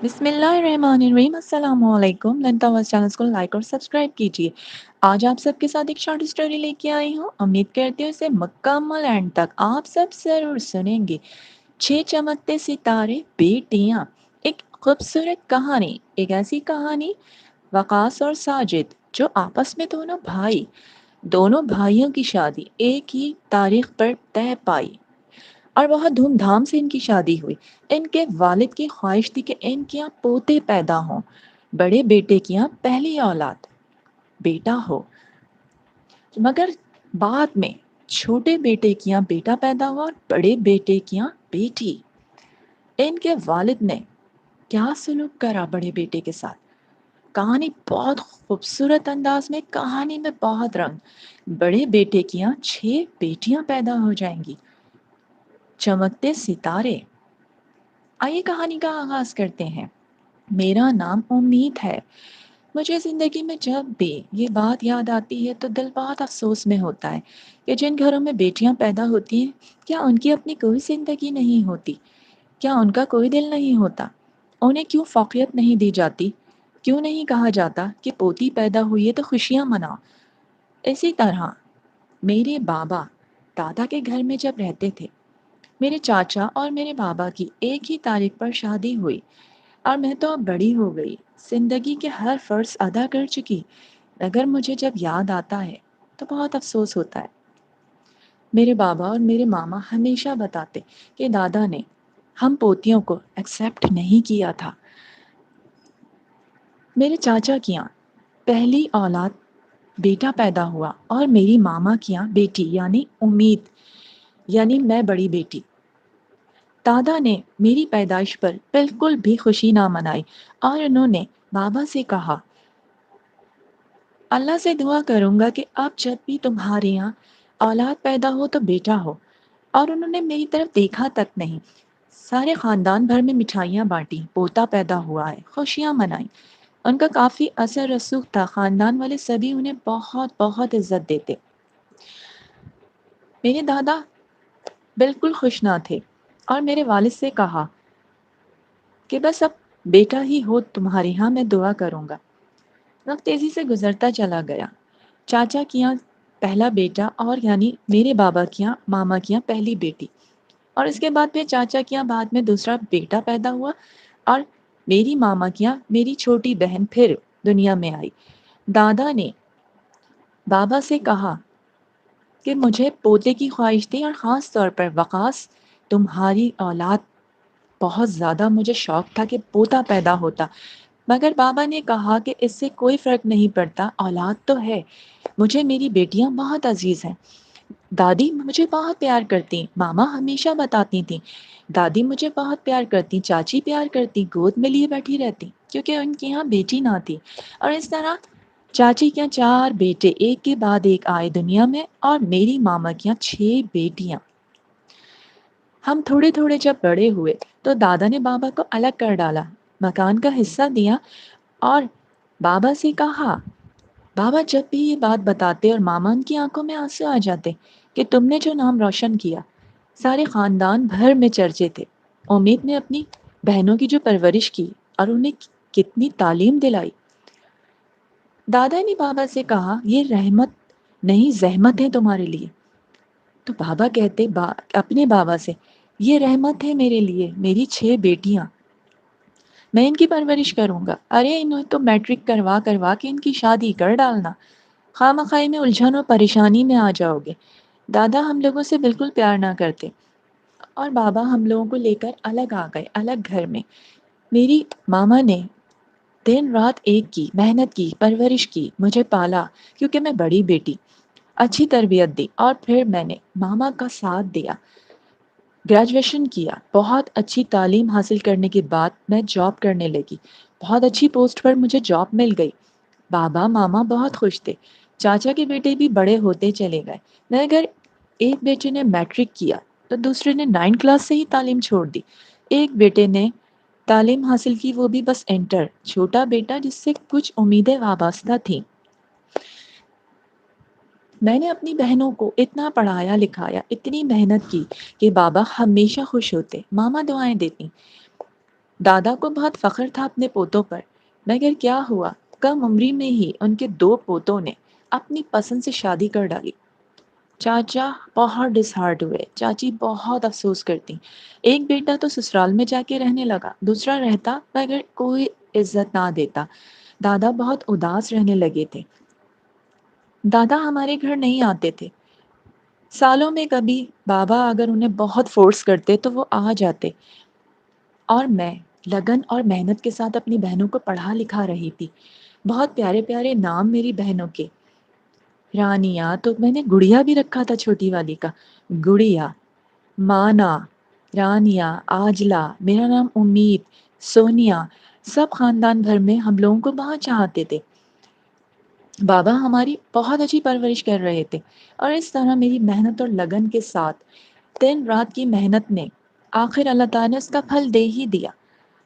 بسم اللہ الرحمن الرحیم، السلام علیکم۔ لنتا واس چینل کو لائک اور سبسکرائب کیجیے۔ آج آپ سب کے ساتھ ایک شارٹ اسٹوری لے کے آئی ہوں، امید کرتی ہوں اسے مکمل اینڈ تک آپ سب ضرور سنیں گے۔ 6 چمکتے ستارے بیٹیاں، ایک خوبصورت کہانی، ایک ایسی کہانی وقاص اور ساجد جو آپس میں دونوں بھائیوں کی شادی ایک ہی تاریخ پر طے پائی اور بہت دھوم دھام سے ان کی شادی ہوئی۔ ان کے والد کی خواہش تھی کہ ان کے یہاں پوتے پیدا ہوں، بڑے بیٹے کی یہاں پہلی اولاد بیٹا ہو، مگر بعد میں چھوٹے بیٹے کی یہاں بیٹا پیدا ہوا اور بڑے بیٹے کی یہاں بیٹی۔ ان کے والد نے کیا سلوک کرا بڑے بیٹے کے ساتھ، کہانی بہت خوبصورت انداز میں، کہانی میں بہت رنگ۔ بڑے بیٹے کی یہاں 6 بیٹیاں پیدا ہو جائیں گی، چمکتے ستارے۔ آئیے کہانی کا آغاز کرتے ہیں۔ میرا نام امید ہے۔ مجھے زندگی میں جب بھی یہ بات یاد آتی ہے تو دل بہت افسوس میں ہوتا ہے کہ جن گھروں میں بیٹیاں پیدا ہوتی ہیں، کیا ان کی اپنی کوئی زندگی نہیں ہوتی؟ کیا ان کا کوئی دل نہیں ہوتا؟ انہیں کیوں فوقیت نہیں دی جاتی؟ کیوں نہیں کہا جاتا کہ پوتی پیدا ہوئی ہے تو خوشیاں مناؤ؟ اسی طرح میرے بابا دادا کے گھر میں جب رہتے تھے، میرے چاچا اور میرے بابا کی ایک ہی تاریخ پر شادی ہوئی اور میں تو اب بڑی ہو گئی، زندگی کے ہر فرض ادا کر چکی، مگر مجھے جب یاد آتا ہے تو بہت افسوس ہوتا ہے۔ میرے بابا اور میرے ماما ہمیشہ بتاتے کہ دادا نے ہم پوتیوں کو ایکسیپٹ نہیں کیا تھا۔ میرے چاچا کی یہاں پہلی اولاد بیٹا پیدا ہوا اور میری ماما کی یہاں بیٹی یعنی امید، یعنی میں بڑی بیٹی۔ دادا نے میری پیدائش پر بالکل بھی خوشی نہ منائی اور انہوں نے بابا سے کہا، اللہ سے دعا کروں گا کہ اب جب بھی تمہارے یہاں اولاد پیدا ہو تو بیٹا ہو۔ اور انہوں نے میری طرف دیکھا تک نہیں، سارے خاندان بھر میں مٹھائیاں بانٹی، پوتا پیدا ہوا ہے، خوشیاں منائیں۔ ان کا کافی اثر رسوخ تھا، خاندان والے سبھی انہیں بہت بہت عزت دیتے۔ میرے دادا بالکل خوش نہ تھے اور میرے والد سے کہا کہ بس اب بیٹا ہی ہو تمہارے یہاں، میں دعا کروں گا۔ وقت تیزی سے گزرتا چلا گیا۔ چاچا کی یہاں پہلا بیٹا اور یعنی میرے بابا کی یہاں ماما کی یہاں پہلی بیٹی، اور اس کے بعد پھر چاچا کی یہاں بعد میں دوسرا بیٹا پیدا ہوا اور میری ماما کی یہاں میری چھوٹی بہن پھر دنیا میں آئی۔ دادا نے بابا سے کہا کہ مجھے پوتے کی خواہش تھی اور خاص طور پر وقاص تمہاری اولاد، بہت زیادہ مجھے شوق تھا کہ پوتا پیدا ہوتا، مگر بابا نے کہا کہ اس سے کوئی فرق نہیں پڑتا، اولاد تو ہے، مجھے میری بیٹیاں بہت عزیز ہیں۔ دادی مجھے بہت پیار کرتی، ماما ہمیشہ بتاتی تھیں، دادی مجھے بہت پیار کرتی، چاچی پیار کرتی، گود میں لیے بیٹھی رہتی کیونکہ ان کے یہاں بیٹی نہ تھی۔ اور اس طرح چاچی کے یہاں 4 بیٹے ایک کے بعد ایک آئے دنیا میں اور میری ماما کے یہاں 6 بیٹیاں۔ ہم تھوڑے تھوڑے جب بڑے ہوئے تو دادا نے بابا کو الگ کر ڈالا، مکان کا حصہ دیا اور بابا سے کہا، بابا جب بھی یہ بات بتاتے اور ماما ان کی آنکھوں میں آنسو آ جاتے کہ تم نے جو نام روشن کیا، سارے خاندان بھر میں چرچے تھے۔ امید نے اپنی بہنوں کی جو پرورش کی اور انہیں کتنی تعلیم دلائی۔ دادا نے بابا سے کہا، یہ رحمت نہیں زحمت ہے تمہارے لیے۔ تو بابا کہتے اپنے بابا سے، یہ رحمت ہے میرے لیے، میری 6 بیٹیاں، میں ان کی پرورش کروں گا۔ ارے انہیں تو میٹرک کروا کروا کے ان کی شادی کر ڈالنا، خواہ مخواہ میں الجھن اور پریشانی میں آ جاؤ گے۔ دادا ہم لوگوں سے بالکل پیار نہ کرتے اور بابا ہم لوگوں کو لے کر الگ آ گئے، الگ گھر میں۔ میری ماما نے دن رات ایک کی، محنت کی، پرورش کی، مجھے پالا کیونکہ میں بڑی بیٹی، اچھی تربیت دی اور پھر میں نے ماما کا ساتھ دیا، گریجویشن کیا، بہت اچھی تعلیم حاصل کرنے کے بعد میں جاب کرنے لگی، بہت اچھی پوسٹ پر مجھے جاب مل گئی۔ بابا ماما بہت خوش تھے، چاچا کے بیٹے بھی بڑے ہوتے چلے گئے، مگر ایک بیٹے نے میٹرک کیا تو دوسرے نے 9 کلاس سے ہی تعلیم چھوڑ دی، ایک بیٹے نے تعلیم حاصل کی وہ بھی بس انٹر، چھوٹا بیٹا جس سے کچھ امیدیں وابستہ تھیں۔ میں نے اپنی بہنوں کو اتنا پڑھایا لکھایا، اتنی محنت کی کہ بابا ہمیشہ خوش ہوتے، ماما دعائیں دیتی، دادا کو بہت فخر تھا اپنے پوتوں پر، مگر کیا ہوا، کم عمری میں ہی ان کے 2 پوتوں نے اپنی پسند سے شادی کر ڈالی۔ چاچا بہت ڈس ہارٹ ہوئے، چاچی بہت افسوس کرتی۔ ایک بیٹا تو سسرال میں جا کے رہنے لگا، دوسرا رہتا مگر کوئی عزت نہ دیتا۔ دادا بہت اداس رہنے لگے تھے۔ دادا ہمارے گھر نہیں آتے تھے، سالوں میں کبھی بابا اگر انہیں بہت فورس کرتے تو وہ آ جاتے، اور میں لگن اور محنت کے ساتھ اپنی بہنوں کو پڑھا لکھا رہی تھی۔ بہت پیارے پیارے نام میری بہنوں کے، رانیہ تو میں نے گڑیا بھی رکھا تھا، چھوٹی والی کا گڑیا، مانا، رانیہ، آجلا، میرا نام امید، سونیا، سب خاندان بھر میں ہم لوگوں کو بہت چاہتے تھے۔ بابا ہماری بہت اچھی پرورش کر رہے تھے، اور اس طرح میری محنت اور لگن کے ساتھ دن رات کی محنت نے آخر اللہ تعالیٰ نے اس کا پھل دے ہی دیا۔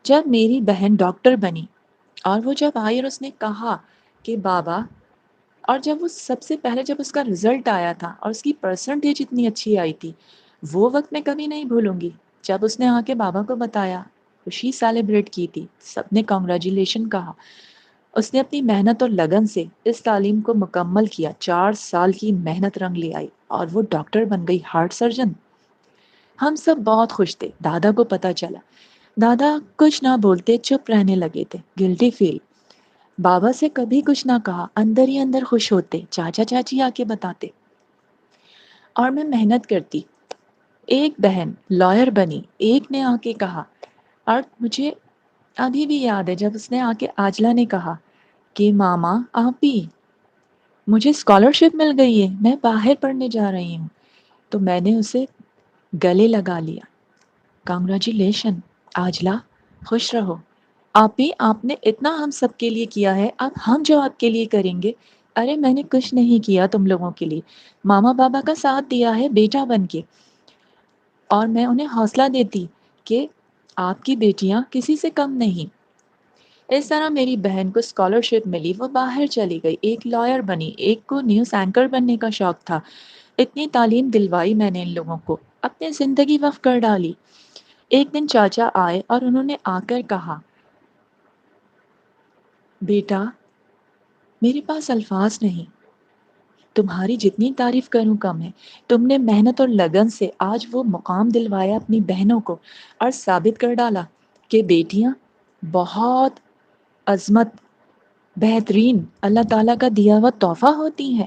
جب میری بہن ڈاکٹر بنی اور وہ جب آئی اور اس نے کہا کہ بابا، اور جب وہ سب سے پہلے جب اس کا رزلٹ آیا تھا اور اس کی پرسنٹیج اتنی اچھی آئی تھی، وہ وقت میں کبھی نہیں بھولوں گی جب اس نے آ کے بابا کو بتایا، خوشی سیلیبریٹ کی تھی، سب نے کانگریچولیشن کہا۔ اس نے اپنی محنت اور لگن سے اس تعلیم کو مکمل کیا، 4 سال کی محنت رنگ لے آئی اور وہ ڈاکٹر بن گئی، ہارٹ سرجن۔ ہم سب بہت خوش تھے۔ دادا کو پتا چلا، دادا کچھ نہ بولتے، چپ رہنے لگے تھے، گلٹی فیل۔ بابا سے کبھی کچھ نہ کہا، اندر ہی اندر خوش ہوتے، چاچا چاچی آ کے بتاتے، اور میں محنت کرتی۔ ایک بہن لائر بنی، ایک نے آ کے کہا، اور مجھے ابھی بھی یاد ہے جب اس نے آ کے آجلا نے کہا کہ ماما آپ بھی، مجھے اسکالرشپ مل گئی ہے، میں باہر پڑھنے جا رہی ہوں، تو میں نے اسے گلے لگا لیا، کانگریچولیشن آجلا، خوش رہو، آپ ہی، آپ نے اتنا ہم سب کے لیے کیا ہے، اب ہم جو آپ کے لیے کریں گے۔ ارے میں نے کچھ نہیں کیا تم لوگوں کے لیے، ماما بابا کا ساتھ دیا ہے بیٹا بن کے، اور میں انہیں حوصلہ دیتی کہ آپ کی بیٹیاں کسی سے کم نہیں۔ اس طرح میری بہن کو اسکالرشپ ملی، وہ باہر چلی گئی، ایک لائر بنی، ایک کو نیوز اینکر بننے کا شوق تھا۔ اتنی تعلیم دلوائی میں نے ان لوگوں کو، اپنی زندگی وقف کر ڈالی۔ ایک دن چاچا آئے اور انہوں نے آ کر کہا، بیٹا میرے پاس الفاظ نہیں، تمہاری جتنی تعریف کروں کم ہے، تم نے محنت اور لگن سے آج وہ مقام دلوایا اپنی بہنوں کو، اور ثابت کر ڈالا کہ بیٹیاں بہت عظمت، بہترین اللہ تعالیٰ کا دیا ہوا تحفہ ہوتی ہیں۔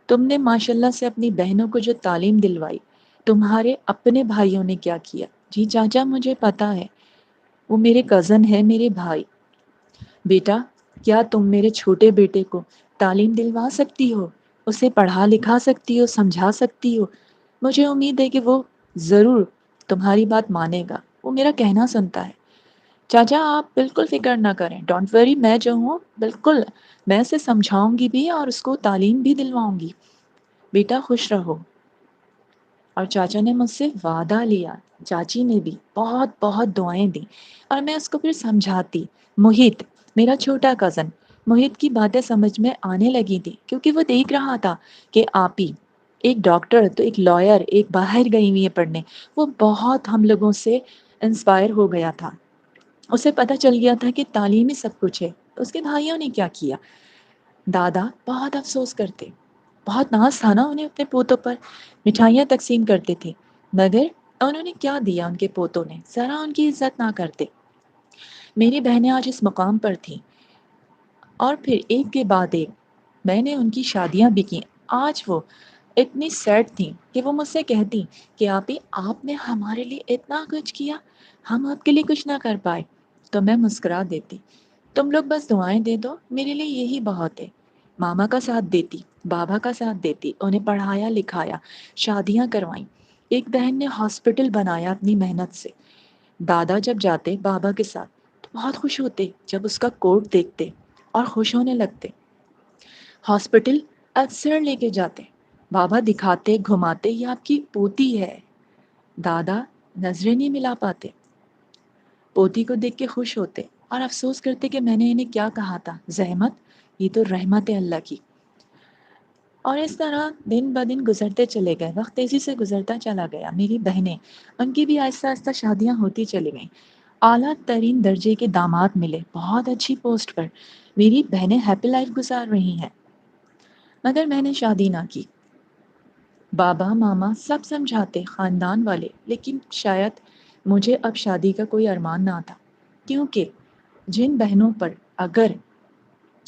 تم نے ماشاءاللہ سے اپنی بہنوں کو جو تعلیم دلوائی، تمہارے اپنے بھائیوں نے کیا کیا؟ جی چاچا مجھے پتا ہے، وہ میرے کزن ہے، میرے بھائی۔ بیٹا کیا تم میرے چھوٹے بیٹے کو تعلیم دلوا سکتی ہو، اسے پڑھا لکھا سکتی ہو، سمجھا سکتی ہو؟ مجھے امید ہے کہ وہ ضرور تمہاری بات مانے گا، وہ میرا کہنا سنتا ہے۔ چاچا آپ بالکل فکر نہ کریں، ڈونٹ وری، میں جو ہوں بالکل، میں اسے سمجھاؤں گی بھی اور اس کو تعلیم بھی دلواؤں گی، بیٹا خوش رہو۔ اور چاچا نے مجھ سے وعدہ لیا، چاچی نے بھی بہت بہت دعائیں دیں، اور میں اس کو پھر سمجھاتی۔ محیط میرا چھوٹا کزن، محیط کی باتیں سمجھ میں آنے لگی تھی، کیونکہ وہ دیکھ رہا تھا کہ آپی ایک ڈاکٹر تو ایک لائر، ایک باہر گئی ہوئی ہے پڑھنے، وہ بہت ہم لوگوں سے انسپائر ہو گیا تھا۔ اسے پتہ چل گیا تھا کہ تعلیم ہی سب کچھ ہے۔ اس کے بھائیوں نے کیا کیا، دادا بہت افسوس کرتے، بہت ناز تھا نا انہیں اپنے پوتوں پر، مٹھائیاں تقسیم کرتے تھے، مگر انہوں نے کیا دیا ان کے پوتوں نے، ذرا ان کی عزت نہ کرتے۔ میری بہنیں آج اس مقام پر تھیں، اور پھر ایک کے بعد ایک میں نے ان کی شادیاں بھی کی۔ آج وہ اتنی سیڈ تھیں کہ وہ مجھ سے کہتی کہ آپی آپ نے ہمارے لیے اتنا کچھ کیا، ہم آپ کے لیے کچھ نہ کر پائے، تو میں مسکرا دیتی، تم لوگ بس دعائیں دے دو، میرے لیے یہی بہت ہے۔ ماما کا ساتھ دیتی، بابا کا ساتھ دیتی، انہیں پڑھایا لکھایا، شادیاں کروائیں، ایک بہن نے ہاسپٹل بنایا اپنی محنت سے۔ دادا جب جاتے بابا کے ساتھ تو بہت خوش ہوتے جب اس کا کوٹ دیکھتے، اور خوش ہونے لگتے۔ ہاسپٹل اکثر لے کے جاتے، بابا دکھاتے گھماتے، یہ آپ کی پوتی ہے۔ دادا نظریں نہیں ملا پاتے، پوتی کو دیکھ کے خوش ہوتے اور افسوس کرتے کہ میں نے انہیں کیا کہا تھا، زحمت، یہ تو رحمت ہے اللہ کی۔ اور اس طرح دن بدن گزرتے چلے گئے، وقت تیزی سے گزرتا چلا گیا۔ میری بہنیں، ان کی بھی آہستہ آہستہ شادیاں ہوتی چلی گئیں، اعلیٰ ترین درجے کے داماد ملے، بہت اچھی پوسٹ پر، میری بہنیں ہیپی لائف گزار رہی ہیں، مگر میں نے شادی نہ کی۔ بابا ماما سب سمجھاتے، خاندان والے، لیکن شاید مجھے اب شادی کا کوئی ارمان نہ تھا، کیونکہ جن بہنوں پر اگر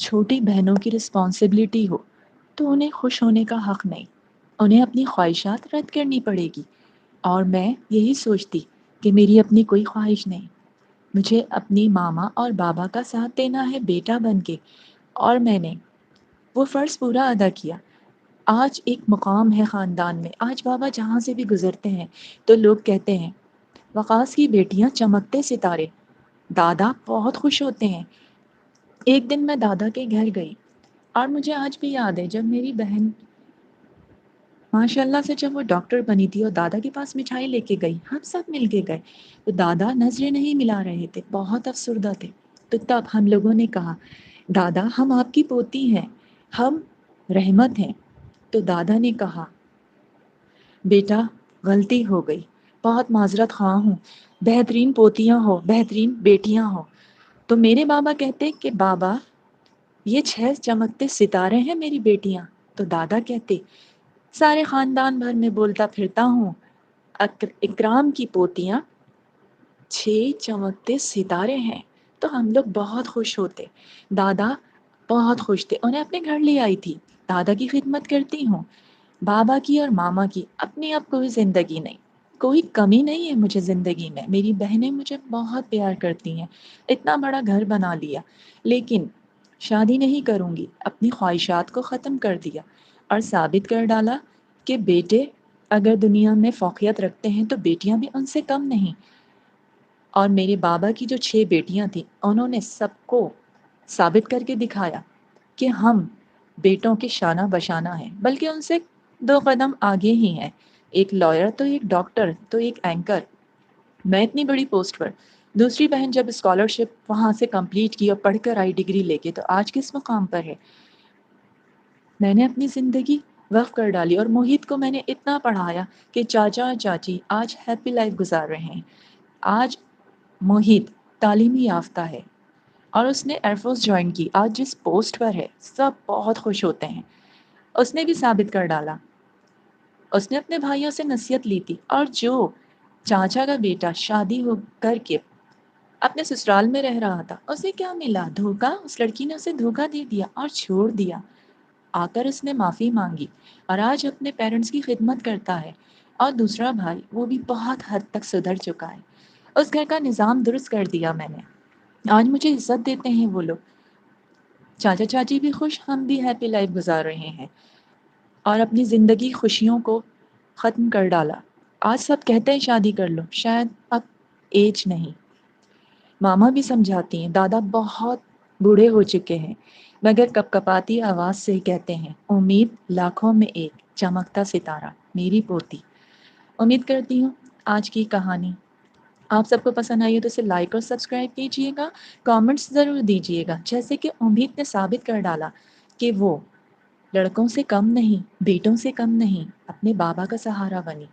چھوٹی بہنوں کی رسپانسبلٹی ہو تو انہیں خوش ہونے کا حق نہیں، انہیں اپنی خواہشات رد کرنی پڑے گی، اور میں یہی سوچتی کہ میری اپنی کوئی خواہش نہیں، مجھے اپنی ماما اور بابا کا ساتھ دینا ہے بیٹا بن کے، اور میں نے وہ فرض پورا ادا کیا۔ آج ایک مقام ہے خاندان میں، آج بابا جہاں سے بھی گزرتے ہیں تو لوگ کہتے ہیں وقاص کی بیٹیاں چمکتے ستارے، دادا بہت خوش ہوتے ہیں۔ ایک دن میں دادا کے گھر گئی، اور مجھے آج بھی یاد ہے جب میری بہن ماشاء اللہ سے جب وہ ڈاکٹر بنی تھی اور دادا کے پاس مٹھائی لے کے گئی، ہم سب مل کے گئے تو دادا نظریں نہیں ملا رہے تھے، بہت افسردہ تھے۔ تو تب ہم لوگوں نے کہا دادا ہم آپ کی پوتی ہیں، ہم رحمت ہیں۔ تو دادا نے کہا بیٹا غلطی ہو گئی، بہت معذرت خواہ ہوں، بہترین پوتیاں ہو، بہترین بیٹیاں ہو۔ تو میرے بابا کہتے کہ بابا یہ 6 چمکتے ستارے ہیں میری بیٹیاں۔ تو دادا کہتے سارے خاندان بھر میں بولتا پھرتا ہوں اکرام کی پوتیاں 6 چمکتے ستارے ہیں۔ تو ہم لوگ بہت خوش ہوتے، دادا بہت خوش تھے، انہیں اپنے گھر لے آئی تھی، دادا کی خدمت کرتی ہوں، بابا کی اور ماما کی اپنی اب کوئی زندگی نہیں، کوئی کمی نہیں ہے مجھے زندگی میں، میری بہنیں مجھے بہت پیار کرتی ہیں، اتنا بڑا گھر بنا لیا، لیکن شادی نہیں کروں گی، اپنی خواہشات کو ختم کر دیا اور ثابت کر ڈالا کہ بیٹے اگر دنیا میں فوقیت رکھتے ہیں تو بیٹیاں بھی ان سے کم نہیں۔ اور میرے بابا کی جو 6 بیٹیاں تھیں انہوں نے سب کو ثابت کر کے دکھایا کہ ہم بیٹوں کے شانہ بشانہ ہیں، بلکہ ان سے 2 قدم آگے ہی ہیں، ایک لائر تو ایک ڈاکٹر تو ایک اینکر، میں اتنی بڑی پوسٹ پر، دوسری بہن جب اسکالرشپ وہاں سے کمپلیٹ کی اور پڑھ کر آئی ڈگری لے کے تو آج کس مقام پر ہے۔ میں نے اپنی زندگی وقف کر ڈالی اور محیط کو میں نے اتنا پڑھایا کہ چاچا اور چاچی آج ہیپی لائف گزار رہے ہیں۔ آج محیط تعلیمی یافتہ ہے اور اس نے ایئر فورس جوائن کی، آج جس پوسٹ پر ہے سب بہت خوش ہوتے ہیں۔ اس نے بھی ثابت کر ڈالا، اس نے اپنے بھائیوں سے نصیحت لی تھی، اور جو چاچا کا بیٹا شادی ہو کر کے اپنے سسرال میں رہ رہا تھا، اسے کیا ملا؟ دھوکا، اس لڑکی نے اسے دھوکا دے دیا اور چھوڑ دیا، آ کر اس نے معافی مانگی اور آج اپنے پیرنٹس کی خدمت کرتا ہے۔ اور دوسرا بھائی وہ بھی بہت حد تک سدھر چکا ہے، اس گھر کا نظام درست کر دیا میں نے، آج مجھے عزت دیتے ہیں وہ لوگ، چاچا چاچی بھی خوش، ہم بھی ہیپی لائف گزار رہے ہیں اور اپنی زندگی خوشیوں کو ختم کر ڈالا۔ آج سب کہتے ہیں شادی کر لو، شاید اب ایج نہیں، ماما بھی سمجھاتی ہیں، دادا بہت بوڑھے ہو چکے ہیں، مگر کپ کپاتی آواز سے کہتے ہیں امید لاکھوں میں ایک چمکتا ستارہ میری پوتی۔ امید کرتی ہوں آج کی کہانی آپ سب کو پسند آئی ہے تو اسے لائک اور سبسکرائب کیجئے گا، کامنٹس ضرور دیجئے گا، جیسے کہ امید نے ثابت کر ڈالا کہ وہ لڑکوں سے کم نہیں، بیٹوں سے کم نہیں، اپنے بابا کا سہارا بنی۔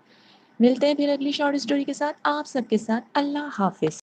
ملتے ہیں پھر اگلی شارٹ سٹوری کے ساتھ، آپ سب کے ساتھ، اللہ حافظ۔